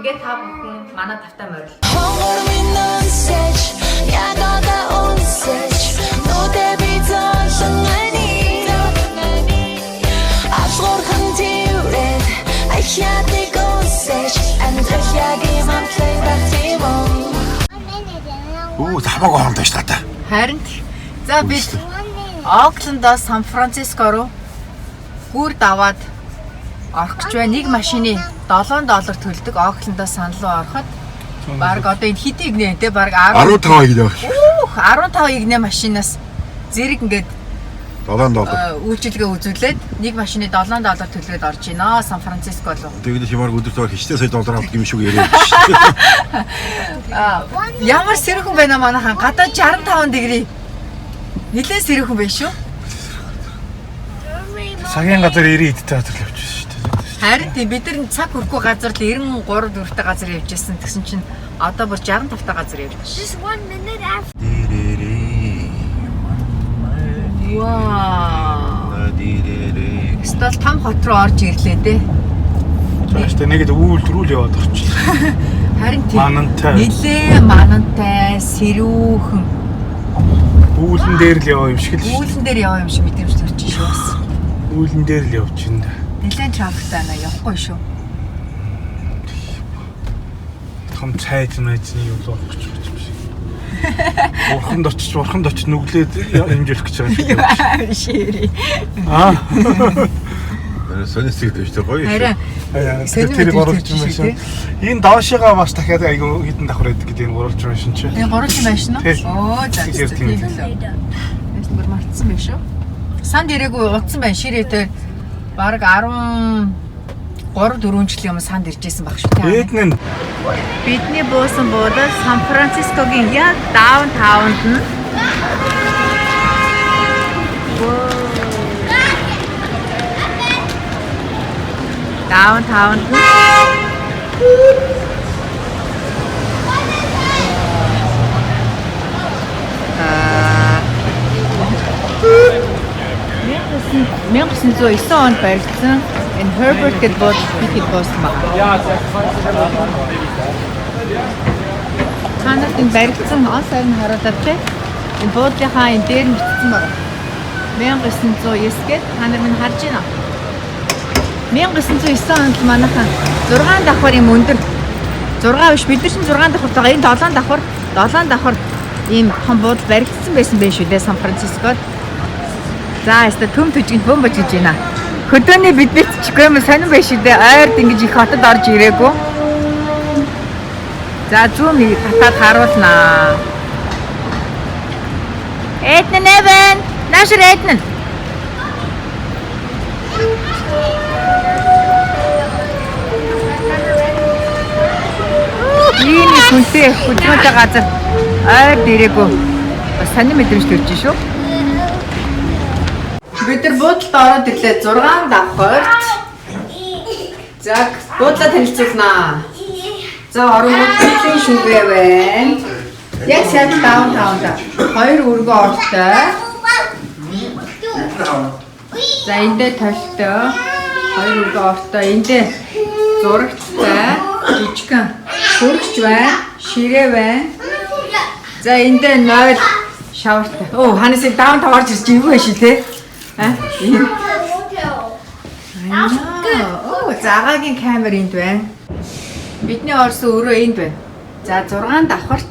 Ингээд та бүхэн манай тавтай морил. Хамаагүй хоолтой ш та. Харин за бид Оклендоос Сан Франциско руу гүр даваад орох гэж байна. Нэг машины $7 төлдөг. Оклендоос Сан руу ороход баг одоо энэ хэд игнэ те баг 15 игнэ. 15 игнэ машинаас зэрэг ингээд $7 үйлчилгээ үзүүлээд нэг машины $7 төлөөд орж ийна Сан Франциско руу. Тэгээд хямаар өдөртөө хичнээн сая $1 авдаг юм шиг яриад шүү. Ямар сэрхэн байна манайхан гадаад 65 дэгри. Нилээн сэрхэн байна шүү. Цагийн газар 90 эдтэй газар л явчихсан шүү дээ. Харин тийм бид нар цаг хүрхгүй газар л 93 4-тэй газар явж байсан. Тэгсэн чинь одоо бүр 65-тай газар явж байна. Just 1 minute after. Вау. Стол том хот руу орж ирлээ дээ. Тааштай нэгэд үйлдвэрүүл яваад орчихлоо. Харин тийм. Манантай. Нилээ манантай, сэрүүхэн. Үүлэн дээр л яваа юм шиг л. Үүлэн дээр яваа юм шиг мэдрэмж төрж шүү бас. Үүлэн дээр л явж байна. Нилээн трафиктай наа явахгүй шүү. Том цайз мэзний юу л авах гэж байна юм шиг. Бурханд очиж нүглээд хэмжүүлэх гэж байгаа юм шиг. Шири. сонирсдаг дэвчтэй гоё. Харин тэрийг оруулж юм байна. Энэ доошигаа бас дахиад айгүй хитэн давхар байдаг гэдэг энэ гурвалж байна шин чи. Энэ гурвалж юм байна шин үү? Оо за. Тийм. Энд бүр мартсан байх шүү. Санд ирээгүй утсан байна ширээтэй баг 13-4 жилийн өмнө санд иржсэн баг шүү. Эднэн Бидний буусан буудал Сан Францискогийн яг даунтаунд нь даунтаунд нь $1909 онд баригдсан энэ Herbert гэдэг буудал бидний буусан байна. Та нарт энэ баригдсан он сайрны харуулав те. Энэ буудлынхаа энэ дээр нь бичсэн байна. 1909 гээд та нар минь харж байна. 1909 онд манайхан 6 давхар юм өндөр 6 биш бид нар чинь 6 давхартайгаа энэ 7 давхар ийм том буудал баригдсан байсан байх шүү дээ Сан Францискод. За яста төм төжинд бомбож гэж байна. Хөдөөний бид биччихгүй юм сонирн байх шүү дээ. Ойрд ингэж их хотод орж ирээгүй. За зүүн нэг татаад харуулнаа. Эднэн эвэн нашир эднэн. Ийм хүнтэй хөдөөтэй газар ойрд ирээгүй. Бас сонирн мэдрэмж төрж шүү. Бид нар буудлд ороод ирлээ 6 давхарт. За буудлаа танилцуулнаа. За оронгууд хөлийн шүгэ байна. Яг сайд даунтаунда 2 өргөө ортой. За эндээ толтой 2 өргөө ортой. Эндээ зурагтай жижигхэн хөргөж байна. Ширээ байна. За эндээ 0 шавартай. Оо ханасыг даунтаа орж ирж юу вэ ши те? Оо цагаагийн камер энд байна. Бидний орсон өрөө энд байна. За 6 давхарт.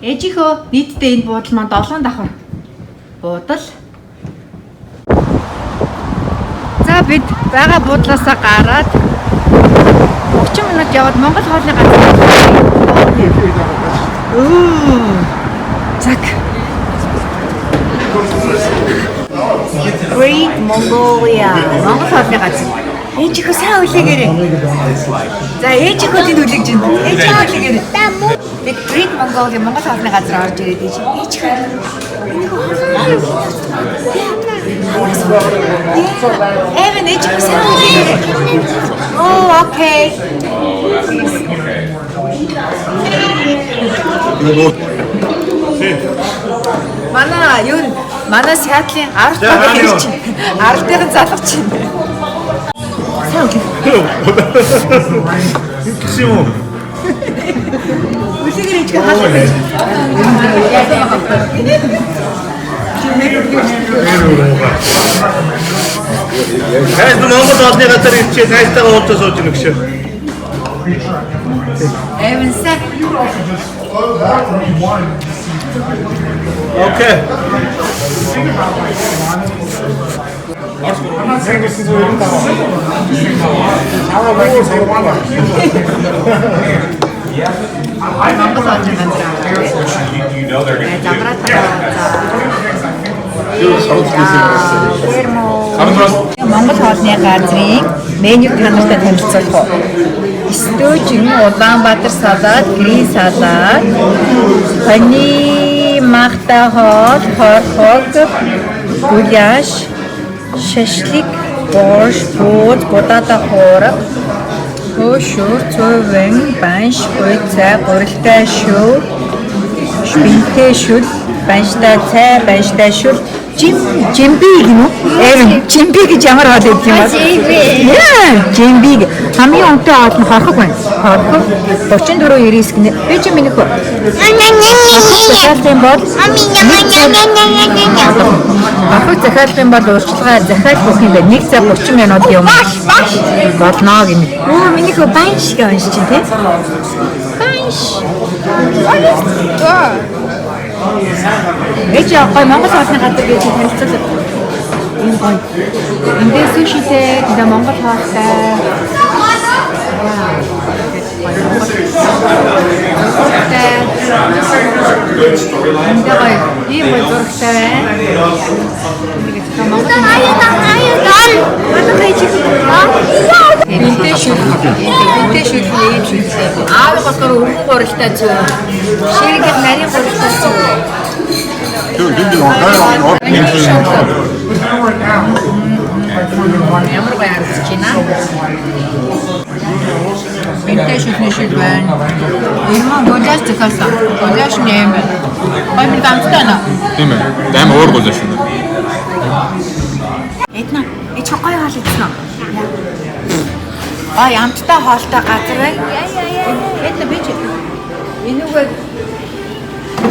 Ээжийнхөө нийтдээ энэ буудал маань 7 давхар. Буудал. За бид байгаа буудлаасаа гараад 30 минут яваад Монгол хоолны газар. Зак. Great Mongolia. Монгол хоолны газар. Ээжийнхөө сайн үлээгээрэй. За ээжийнхөө тэнд үлээж байна. Ээжийнхөө үлээгээрэй. Бид Great Mongolia Монгол хоолны газар орж ирээд ээжийнхөө. Эвэн ээжийнхөө сайн үлээгээрэй. Oh, okay. Манай Сиатлын 10 дахь залгаж байна. Сайн үг. Гэсэн юм уу? Үлгэр ичгээ хаалт. Хайс Монгол олны газар ирчээ тайлтайгаа уулзаж сууж гэнэ гэж. Эвэнсэ. Окей. Монгол хоолны газрын менюг танартай танилцуулах уу? Стүүжин Улаанбаатар салаад, грин салаад, хани махта хоол, хорхог, гуляш, шашлик, борщ, бууд, будада хоорог, хөшөр, цувэн, банш, гуйцай, гурилтай шүү, шпинтэй шүл, банштай цай, банштай шүл, жимби гэнэ үү? Жимби гэж ямар хоол гэдэг юм бэ? Жимби. Хамгийн онтой хоол нь хорхог байна. Хорхог 34.99 гэнэ. Би ч минийх үү? Захиалгын бол хорхог захиалгын бол урьдчилгаа захиал бүх юм байна. 1 цаг 30 минут юм. Болно гэнэ. Минийх үү банш гэж байна чинь тий? Банш. Эч яахгүй Монгол хоолны газар гэж танилцуулдаг. Энэ гоё. Эндээ сушитэй, тэндээ Монгол хоолтой. Эндээ гоё. Ийм гоё зурагтай байна. Бинтэй шүл. Бинтэй шүл ийм шүл. Аав болохоор өвгөн гурилтай зүү. Ширгэл нарийн гурилтай зүү. Ямар баяр чинь аа. Бинтэй шүл байна. Ирмэн гуляш захиалсан. Гуляш нэм. Баяр дамжтай наа. Тийм ээ. Амар уур гуляш юм. Эднэ. Чокой хоол идсэн үү? Амттай хоолтой газар байна. Эднэ бич. Энүүгээр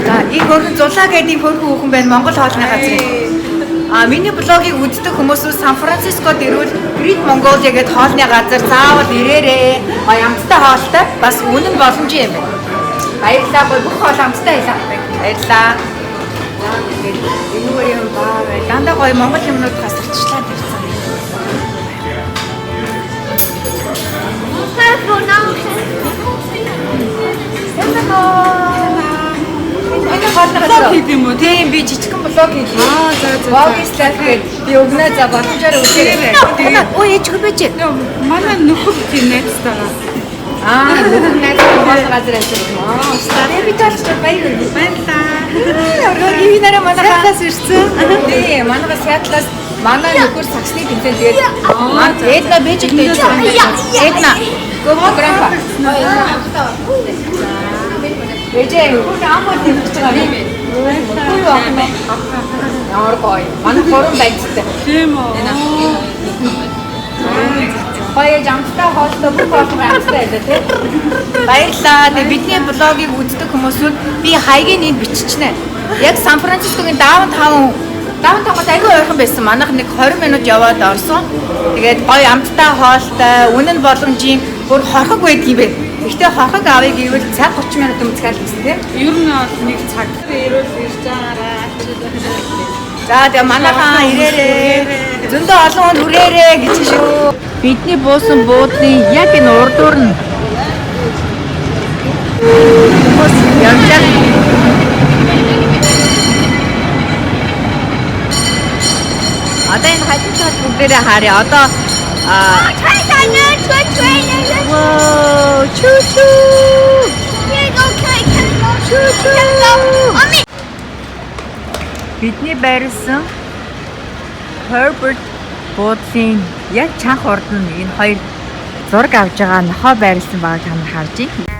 за их хөргөн зулаа гэдэг хөргөн хүүхэн байна Монгол хоолны газар. Миний блогийг үздэг хүмүүс Сан Францискод ирвэл Great Mongolia гэдэг хоолны газар заавал ирээрээ. Амттай хоолтой бас үнэн боломж юм байна. Баярлалаа бүх хоол амттай байлаа. Баярлалаа. Энүүгээр юм баа. Дандаа гоё Монгол юмнууд хасарчлаад ирсэн. Блог хийх юм уу? Тийм би жижигхэн блог хийх. Вогис лайф гэдэг би өгнө за боломжоор үзээрэй. Ой ээжгүй байж. Манай нөхөд тийм найзтайгаа. Нөхөд найзтай газар ажилласан. Стари би талч баярлалаа. Өргөгийн нэрээ манайхаас ирсэн. Тийм манайхаас Сиэтлаас манай нөхөр саксны тэмцээн тэгээд Эдна бэжтэй байж. Эдна гомогрампа. Эжээ хүн амаа тэмцэж байгаа юм. Хүү ахна. Ямар гоё. Манай хорон байцтай. Тийм үү. Баяр жамтай хоолтой бүх хоолтой амттай байлаа тий. Баярлалаа. Тэгээ бидний блогийг үздэг хүмүүсүүд би хаягийн энд биччихнэ. Яг Сан Францискогийн даунтаунгаас аягүй ойрхон байсан. Манайх нэг 20 минут яваад орсон. Тэгээд гоё амттай хоолтой, үнэн боломжийн бүр хорхог байдаг юм бэ. Гэхдээ хорхог авъя гэвэл цаг 30 минут өмцгөл гэсэн тийм. Ер нь бол нэг цаг. Ирүүл ирж байгаараа. За тэгээ манайхаа ирээрээ. Зөндөө олон хүнд хүрээрээ гэж шүү. Бидний буусан буудлын яг энэ урдуур нь хүмүүс явж байгаа. Одоо энэ хажуу талд бүгдээрээ харъя. Одоо бидний байрлсан Herbert буудлын яг чанх урд нь энэ хоёр зураг авж байгаа нохоо байрлсан байгааг та нар харж байна.